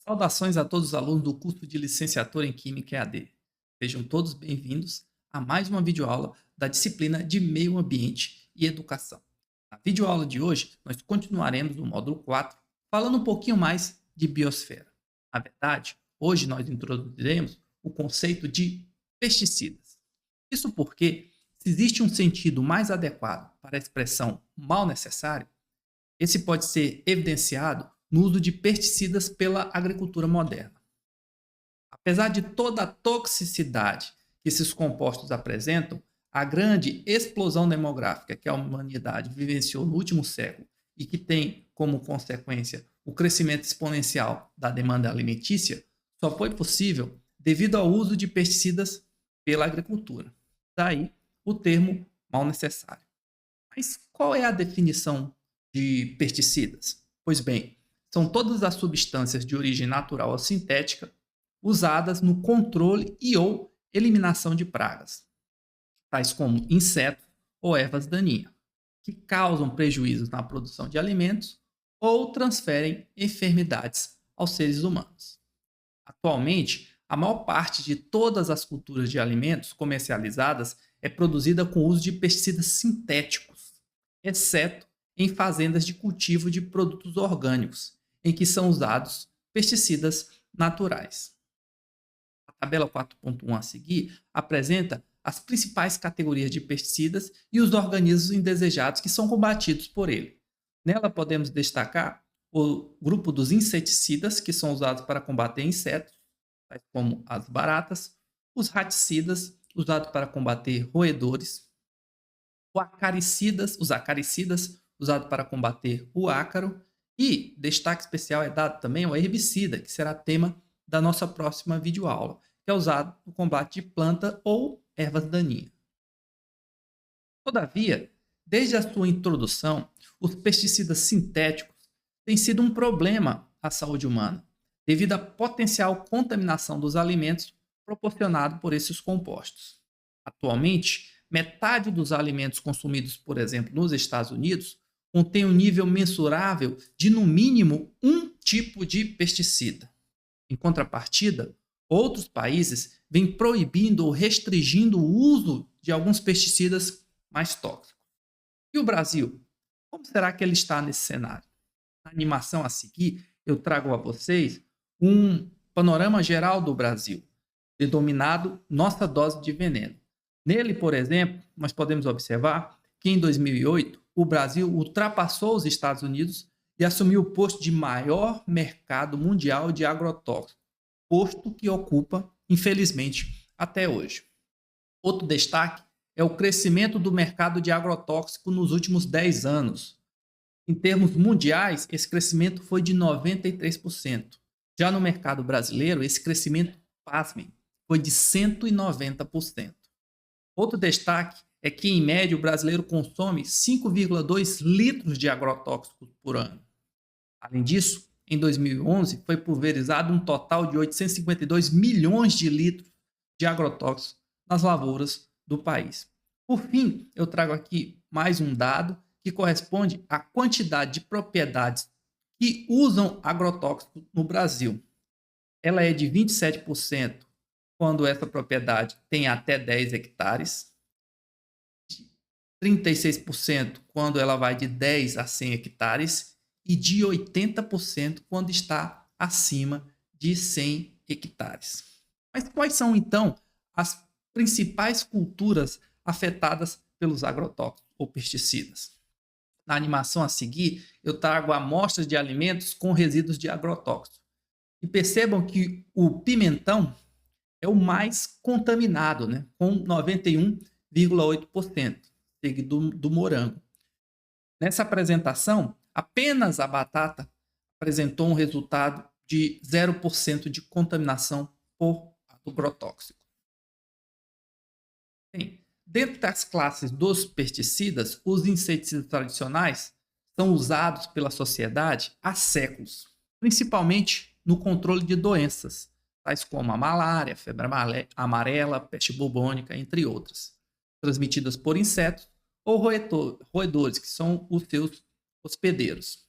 Saudações a todos os alunos do curso de Licenciatura em Química EAD. Sejam todos bem-vindos a mais uma videoaula da disciplina de Meio Ambiente e Educação. Na videoaula de hoje, nós continuaremos o módulo 4, falando um pouquinho mais de biosfera. Na verdade, hoje nós introduziremos o conceito de pesticidas. Isso porque, se existe um sentido mais adequado para a expressão mal necessário, esse pode ser evidenciado no uso de pesticidas pela agricultura moderna. Apesar de toda a toxicidade que esses compostos apresentam, a grande explosão demográfica que a humanidade vivenciou no último século e que tem como consequência o crescimento exponencial da demanda alimentícia só foi possível devido ao uso de pesticidas pela agricultura. Daí o termo mal necessário. Mas qual é a definição de pesticidas? Pois bem, são todas as substâncias de origem natural ou sintética usadas no controle e ou eliminação de pragas, tais como insetos ou ervas daninhas, que causam prejuízos na produção de alimentos ou transferem enfermidades aos seres humanos. Atualmente, a maior parte de todas as culturas de alimentos comercializadas é produzida com o uso de pesticidas sintéticos, exceto em fazendas de cultivo de produtos orgânicos, em que são usados pesticidas naturais. A tabela 4.1 a seguir apresenta as principais categorias de pesticidas e os organismos indesejados que são combatidos por ele. Nela podemos destacar o grupo dos inseticidas, que são usados para combater insetos, tais como as baratas, os raticidas, usados para combater roedores, os acaricidas, usados para combater o ácaro, e destaque especial é dado também ao herbicida, que será tema da nossa próxima videoaula, que é usado no combate de planta ou ervas daninhas. Todavia, desde a sua introdução, os pesticidas sintéticos têm sido um problema à saúde humana, devido à potencial contaminação dos alimentos proporcionado por esses compostos. Atualmente, metade dos alimentos consumidos, por exemplo, nos Estados Unidos, contém um nível mensurável de, no mínimo, um tipo de pesticida. Em contrapartida, outros países vêm proibindo ou restringindo o uso de alguns pesticidas mais tóxicos. E o Brasil? Como será que ele está nesse cenário? Na animação a seguir, eu trago a vocês um panorama geral do Brasil, denominado Nossa Dose de Veneno. Nele, por exemplo, nós podemos observar que em 2008 o Brasil ultrapassou os Estados Unidos e assumiu o posto de maior mercado mundial de agrotóxicos, posto que ocupa, infelizmente, até hoje. Outro destaque é o crescimento do mercado de agrotóxico nos últimos 10 anos. Em termos mundiais, esse crescimento foi de 93%. Já no mercado brasileiro, esse crescimento, pasmem, foi de 190%. Outro destaque é que, em média, o brasileiro consome 5,2 litros de agrotóxicos por ano. Além disso, em 2011, foi pulverizado um total de 852 milhões de litros de agrotóxicos nas lavouras do país. Por fim, eu trago aqui mais um dado que corresponde à quantidade de propriedades que usam agrotóxicos no Brasil. Ela é de 27% quando essa propriedade tem até 10 hectares, 36% quando ela vai de 10 a 100 hectares e de 80% quando está acima de 100 hectares. Mas quais são, então, as principais culturas afetadas pelos agrotóxicos ou pesticidas? Na animação a seguir, eu trago amostras de alimentos com resíduos de agrotóxicos. E percebam que o pimentão é o mais contaminado, né, com 91,8%, seguido do morango. Nessa apresentação, apenas a batata apresentou um resultado de 0% de contaminação por agrotóxico. Bem, dentro das classes dos pesticidas, os inseticidas tradicionais são usados pela sociedade há séculos, principalmente no controle de doenças, tais como a malária, febre amarela, peste bubônica, entre outras, transmitidas por insetos ou roedores, que são os seus hospedeiros.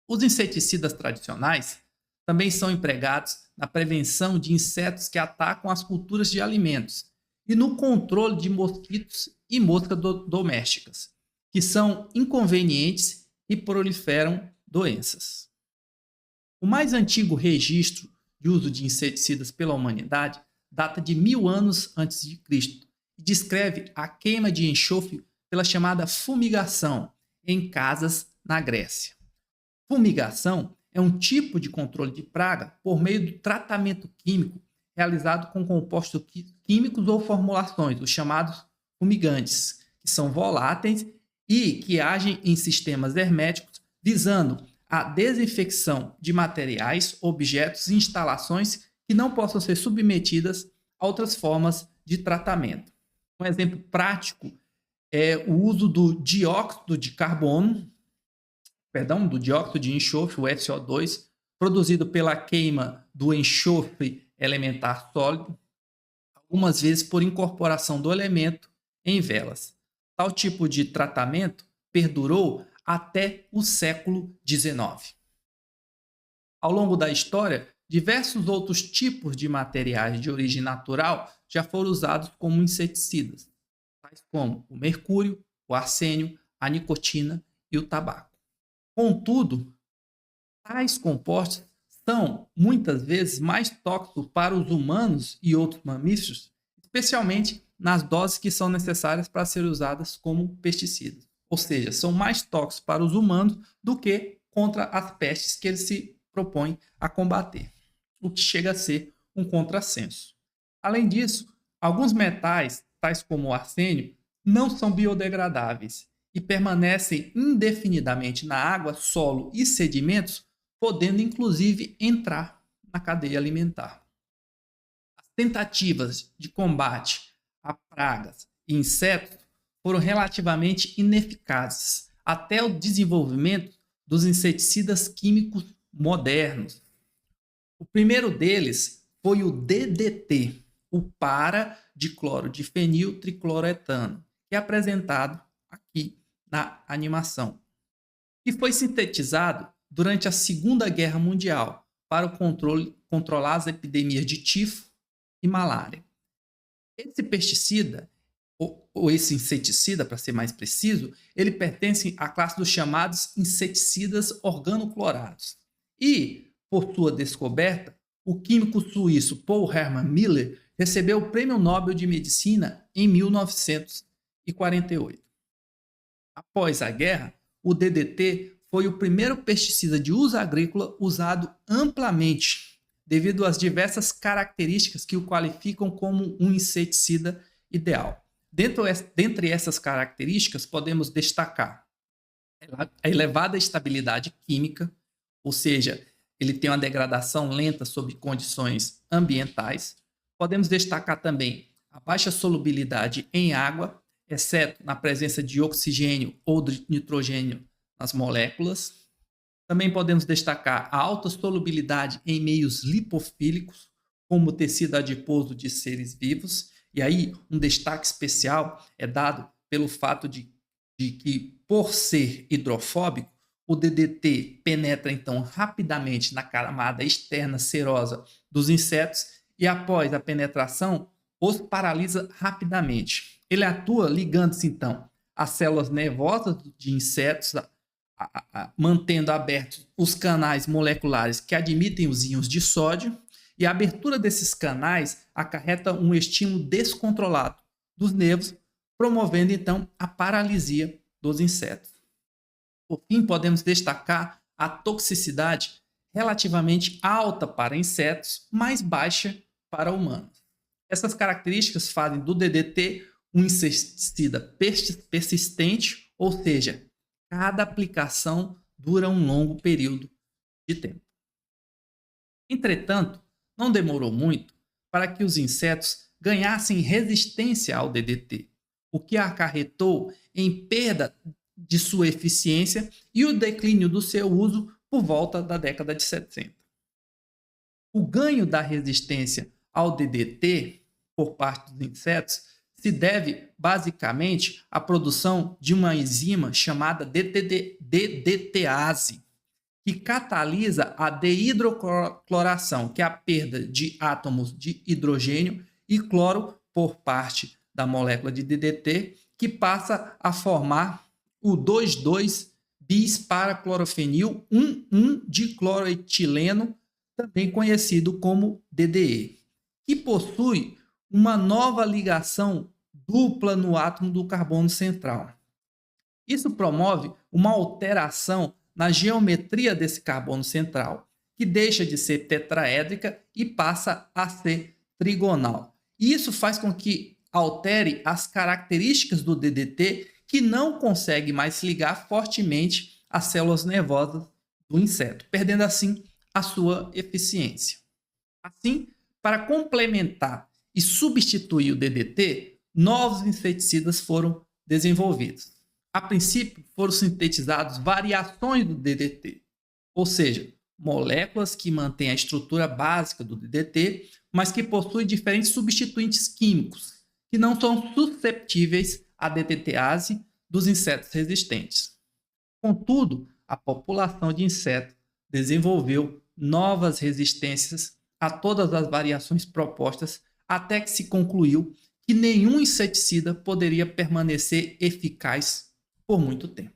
Os inseticidas tradicionais também são empregados na prevenção de insetos que atacam as culturas de alimentos e no controle de mosquitos e moscas domésticas, que são inconvenientes e proliferam doenças. O mais antigo registro de uso de inseticidas pela humanidade data de 1000 anos antes de Cristo e descreve a queima de enxofre pela chamada fumigação em casas na Grécia. Fumigação é um tipo de controle de praga por meio do tratamento químico realizado com compostos químicos ou formulações, os chamados fumigantes, que são voláteis e que agem em sistemas herméticos, visando a desinfecção de materiais, objetos e instalações que não possam ser submetidas a outras formas de tratamento. Um exemplo prático é o uso do dióxido de enxofre, o SO2, produzido pela queima do enxofre elementar sólido, algumas vezes por incorporação do elemento em velas. Tal tipo de tratamento perdurou até o século XIX. Ao longo da história, diversos outros tipos de materiais de origem natural já foram usados como inseticidas, tais como o mercúrio, o arsênio, a nicotina e o tabaco. Contudo, tais compostos são muitas vezes mais tóxicos para os humanos e outros mamíferos, especialmente nas doses que são necessárias para serem usadas como pesticidas. Ou seja, são mais tóxicos para os humanos do que contra as pestes que eles se propõem a combater, o que chega a ser um contrassenso. Além disso, alguns metais, tais como o arsênio, não são biodegradáveis e permanecem indefinidamente na água, solo e sedimentos, podendo inclusive entrar na cadeia alimentar. As tentativas de combate a pragas e insetos foram relativamente ineficazes até o desenvolvimento dos inseticidas químicos modernos. O primeiro deles foi o DDT, o para-diclorodifeniltricloretano, que é apresentado aqui na animação, e foi sintetizado durante a Segunda Guerra Mundial para controlar as epidemias de tifo e malária. Esse pesticida, ou esse inseticida, para ser mais preciso, ele pertence à classe dos chamados inseticidas organoclorados. E, por sua descoberta, o químico suíço Paul Hermann Miller recebeu o Prêmio Nobel de Medicina em 1948. Após a guerra, o DDT foi o primeiro pesticida de uso agrícola usado amplamente, devido às diversas características que o qualificam como um inseticida ideal. Dentre essas características, podemos destacar a elevada estabilidade química, ou seja, ele tem uma degradação lenta sob condições ambientais. Podemos destacar também a baixa solubilidade em água, exceto na presença de oxigênio ou de nitrogênio nas moléculas. Também podemos destacar a alta solubilidade em meios lipofílicos, como o tecido adiposo de seres vivos. E aí, um destaque especial é dado pelo fato de que, por ser hidrofóbico, o DDT penetra, então, rapidamente na camada externa serosa dos insetos e, após a penetração, os paralisa rapidamente. Ele atua ligando-se, então, às células nervosas de insetos, mantendo abertos os canais moleculares que admitem os íons de sódio, e a abertura desses canais acarreta um estímulo descontrolado dos nervos, promovendo, então, a paralisia dos insetos. Por fim, podemos destacar a toxicidade relativamente alta para insetos, mais baixa para humanos. Essas características fazem do DDT um inseticida persistente, ou seja, cada aplicação dura um longo período de tempo. Entretanto, não demorou muito para que os insetos ganhassem resistência ao DDT, o que acarretou em perda de sua eficiência e o declínio do seu uso por volta da década de 70. O ganho da resistência ao DDT por parte dos insetos se deve basicamente à produção de uma enzima chamada DDTase, que catalisa a dehidrocloração, que é a perda de átomos de hidrogênio e cloro por parte da molécula de DDT, que passa a formar o 2,2-bis-para-clorofenil 1,1-dicloroetileno, também conhecido como DDE, que possui uma nova ligação dupla no átomo do carbono central. Isso promove uma alteração na geometria desse carbono central, que deixa de ser tetraédrica e passa a ser trigonal. E isso faz com que altere as características do DDT, que não consegue mais se ligar fortemente às células nervosas do inseto, perdendo assim a sua eficiência. Assim, para complementar e substituir o DDT, novos inseticidas foram desenvolvidos. A princípio, foram sintetizadas variações do DDT, ou seja, moléculas que mantêm a estrutura básica do DDT, mas que possuem diferentes substituintes químicos, que não são susceptíveis à DDTase dos insetos resistentes. Contudo, a população de insetos desenvolveu novas resistências a todas as variações propostas, até que se concluiu que nenhum inseticida poderia permanecer eficaz por muito tempo.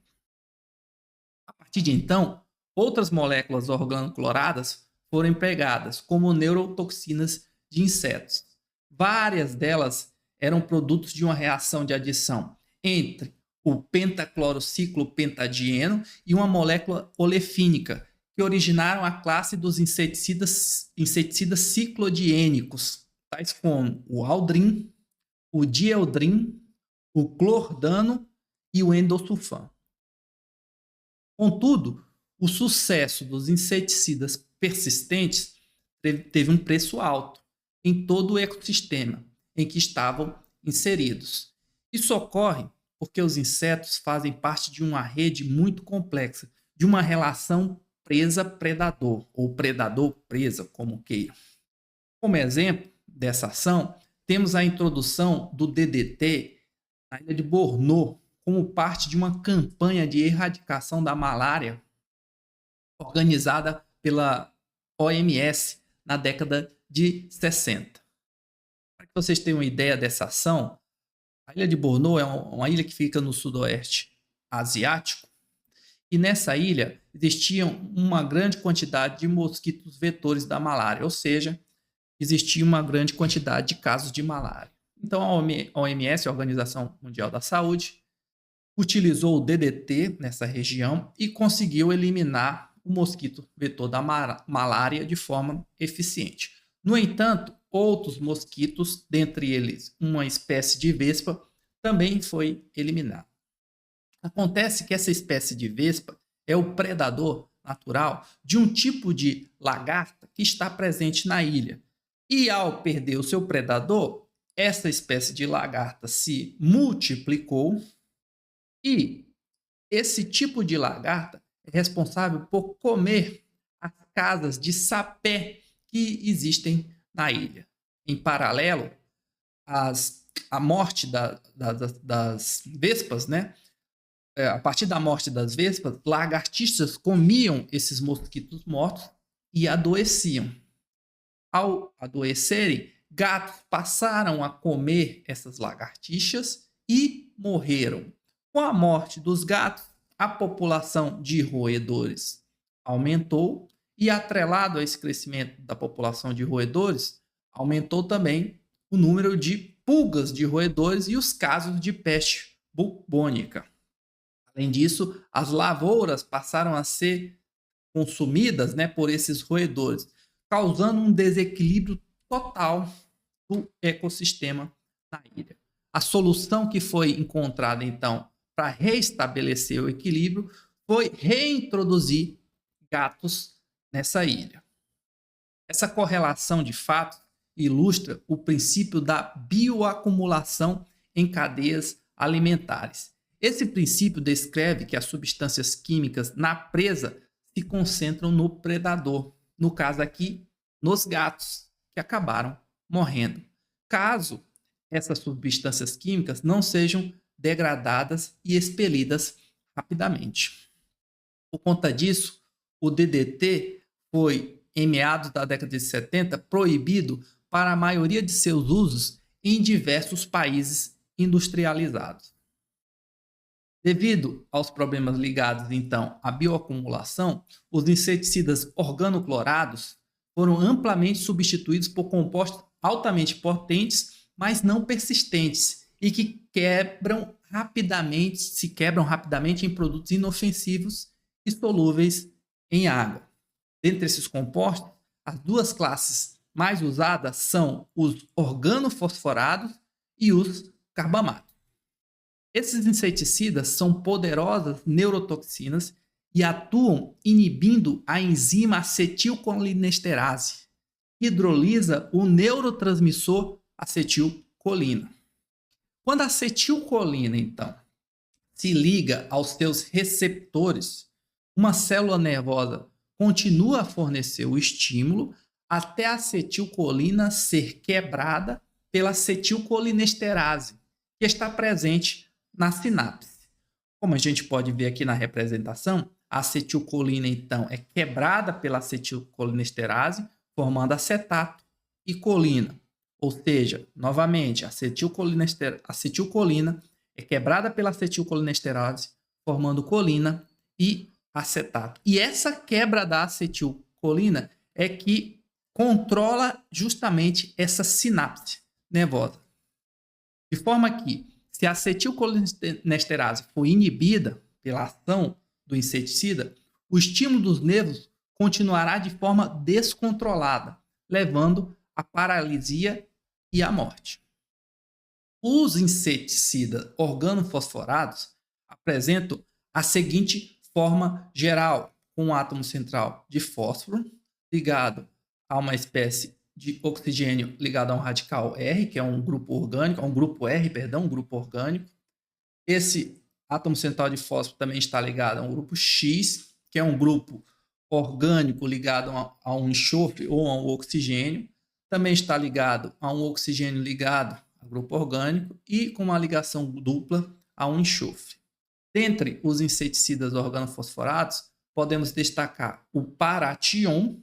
A partir de então, outras moléculas organocloradas foram empregadas como neurotoxinas de insetos. Várias delas eram produtos de uma reação de adição entre o pentaclorociclopentadieno e uma molécula olefínica, que originaram a classe dos inseticidas ciclodiênicos, tais como o aldrin, o dieldrin, o clordano e o endosulfano. Contudo, o sucesso dos inseticidas persistentes teve um preço alto em todo o ecossistema em que estavam inseridos. Isso ocorre porque os insetos fazem parte de uma rede muito complexa, de uma relação presa-predador, ou predador-presa, como queira. Como exemplo dessa ação, temos a introdução do DDT na ilha de Borneo, como parte de uma campanha de erradicação da malária organizada pela OMS na década de 60. Para que vocês tenham uma ideia dessa ação, a ilha de Borneo é uma ilha que fica no sudoeste asiático, e nessa ilha existia uma grande quantidade de mosquitos vetores da malária, ou seja, existia uma grande quantidade de casos de malária. Então a OMS, a Organização Mundial da Saúde, utilizou o DDT nessa região e conseguiu eliminar o mosquito vetor da malária de forma eficiente. No entanto, outros mosquitos, dentre eles uma espécie de vespa, também foi eliminada. Acontece que essa espécie de vespa é o predador natural de um tipo de lagarta que está presente na ilha. E ao perder o seu predador, essa espécie de lagarta se multiplicou e esse tipo de lagarta é responsável por comer as casas de sapé que existem na ilha. Em paralelo, a morte das vespas, né? A partir da morte das vespas, lagartixas comiam esses mosquitos mortos e adoeciam. Ao adoecerem, gatos passaram a comer essas lagartixas e morreram. Com a morte dos gatos, a população de roedores aumentou e, atrelado a esse crescimento da população de roedores, aumentou também o número de pulgas de roedores e os casos de peste bubônica. Além disso, as lavouras passaram a ser consumidas, né, por esses roedores, causando um desequilíbrio total do ecossistema na ilha. A solução que foi encontrada, então, para restabelecer o equilíbrio foi reintroduzir gatos nessa ilha. Essa correlação de fato ilustra o princípio da bioacumulação em cadeias alimentares. Esse princípio descreve que as substâncias químicas na presa se concentram no predador, no caso aqui, nos gatos, que acabaram morrendo, caso essas substâncias químicas não sejam degradadas e expelidas rapidamente. Por conta disso, o DDT foi, em meados da década de 70, proibido para a maioria de seus usos em diversos países industrializados. Devido aos problemas ligados, então, à bioacumulação, os inseticidas organoclorados foram amplamente substituídos por compostos altamente potentes, mas não persistentes, e que se quebram rapidamente em produtos inofensivos e solúveis em água. Dentre esses compostos, as duas classes mais usadas são os organofosforados e os carbamatos. Esses inseticidas são poderosas neurotoxinas e atuam inibindo a enzima acetilcolinesterase, que hidrolisa o neurotransmissor acetilcolina. Quando a acetilcolina, então, se liga aos seus receptores, uma célula nervosa continua a fornecer o estímulo até a acetilcolina ser quebrada pela acetilcolinesterase, que está presente na sinapse. Como a gente pode ver aqui na representação, a acetilcolina, então, é quebrada pela acetilcolinesterase, formando acetato e colina. Ou seja, novamente, a acetilcolina é quebrada pela acetilcolinesterase, formando colina e acetato. E essa quebra da acetilcolina é que controla justamente essa sinapse nervosa. De forma que, se a acetilcolinesterase for inibida pela ação do inseticida, o estímulo dos nervos continuará de forma descontrolada, levando à paralisia e à morte. Os inseticidas organofosforados apresentam a seguinte forma geral, com um átomo central de fósforo ligado a uma espécie de oxigênio ligado a um radical R, que é um grupo orgânico, um grupo orgânico. Esse átomo central de fósforo também está ligado a um grupo X, que é um grupo orgânico ligado a um enxofre ou a um oxigênio. Também está ligado a um oxigênio ligado ao grupo orgânico e com uma ligação dupla a um enxofre. Dentre os inseticidas organofosforados, podemos destacar o paration.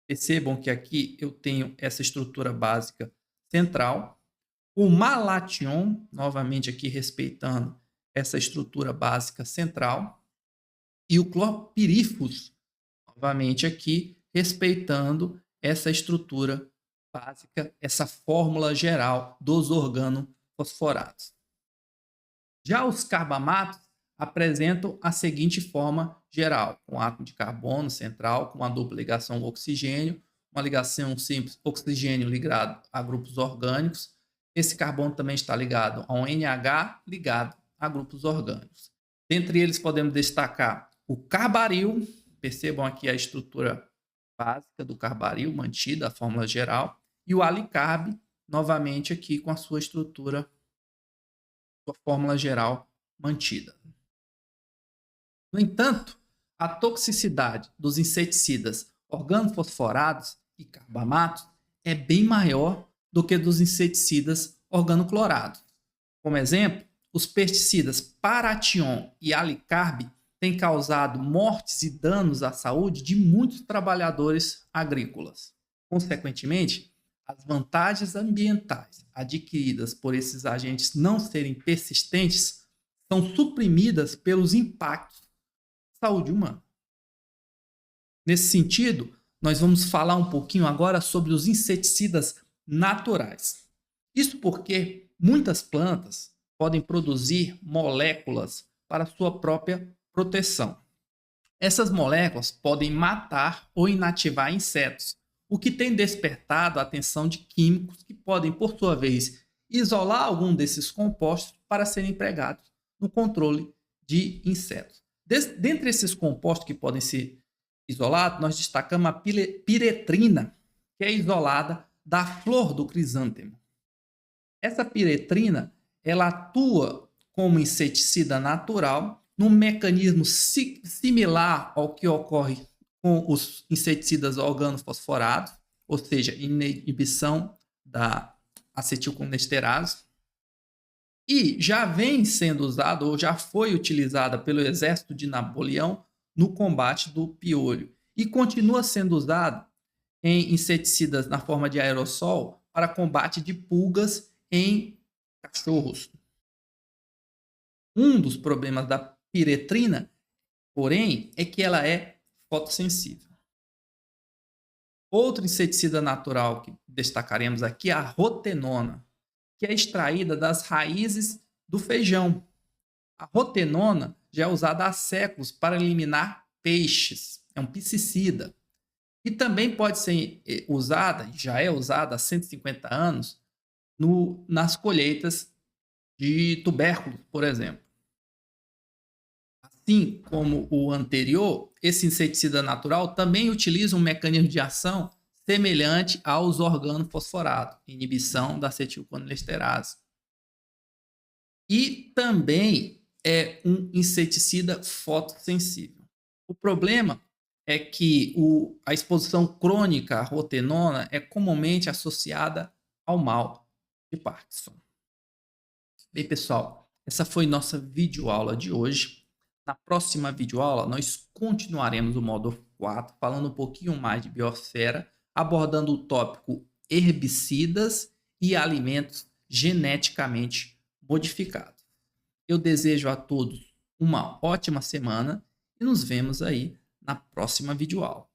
Percebam que aqui eu tenho essa estrutura básica central. O malation, novamente aqui respeitando essa estrutura básica central. E o clorpirifos, novamente aqui respeitando essa estrutura básica, essa fórmula geral dos organofosforados. Já os carbamatos apresentam a seguinte forma geral, com átomo de carbono central, com uma dupla ligação oxigênio, uma ligação simples oxigênio ligado a grupos orgânicos. Esse carbono também está ligado a um NH ligado a grupos orgânicos. Dentre eles podemos destacar o carbaril, percebam aqui a estrutura básica do carbaril mantida, a fórmula geral, e o alicarb, novamente aqui com a sua estrutura, sua fórmula geral mantida. No entanto, a toxicidade dos inseticidas organofosforados e carbamatos é bem maior do que dos inseticidas organoclorados. Como exemplo, os pesticidas paration e alicarb têm causado mortes e danos à saúde de muitos trabalhadores agrícolas. Consequentemente, as vantagens ambientais adquiridas por esses agentes não serem persistentes são suprimidas pelos impactos à saúde humana. Nesse sentido, nós vamos falar um pouquinho agora sobre os inseticidas naturais. Isso porque muitas plantas podem produzir moléculas para sua própria proteção. Essas moléculas podem matar ou inativar insetos, o que tem despertado a atenção de químicos que podem, por sua vez, isolar algum desses compostos para serem empregados no controle de insetos. Dentre esses compostos que podem ser isolados, nós destacamos a piretrina, que é isolada da flor do crisântemo. Essa piretrina, ela atua como inseticida natural num mecanismo similar ao que ocorre com os inseticidas organofosforados, ou seja, inibição da acetilcolinesterase, e já vem sendo usado ou já foi utilizada pelo exército de Napoleão no combate do piolho. e continua sendo usado em inseticidas na forma de aerossol para combate de pulgas em cachorros. Um dos problemas da piretrina, porém, é que ela é fotossensível. Outro inseticida natural que destacaremos aqui é a rotenona, que é extraída das raízes do feijão. A rotenona já é usada há séculos para eliminar peixes. É um piscicida. E também pode ser usada, já é usada há 150 anos, nas colheitas de tubérculos, por exemplo. Assim como o anterior, esse inseticida natural também utiliza um mecanismo de ação semelhante aos organofosforados, inibição da acetilcolinesterase. E também é um inseticida fotossensível. O problema é que a exposição crônica à rotenona é comumente associada ao mal de Parkinson. Bem, pessoal, essa foi nossa videoaula de hoje. Na próxima videoaula, nós continuaremos o módulo 4, falando um pouquinho mais de biosfera, abordando o tópico herbicidas e alimentos geneticamente modificados. Eu desejo a todos uma ótima semana e nos vemos aí na próxima videoaula.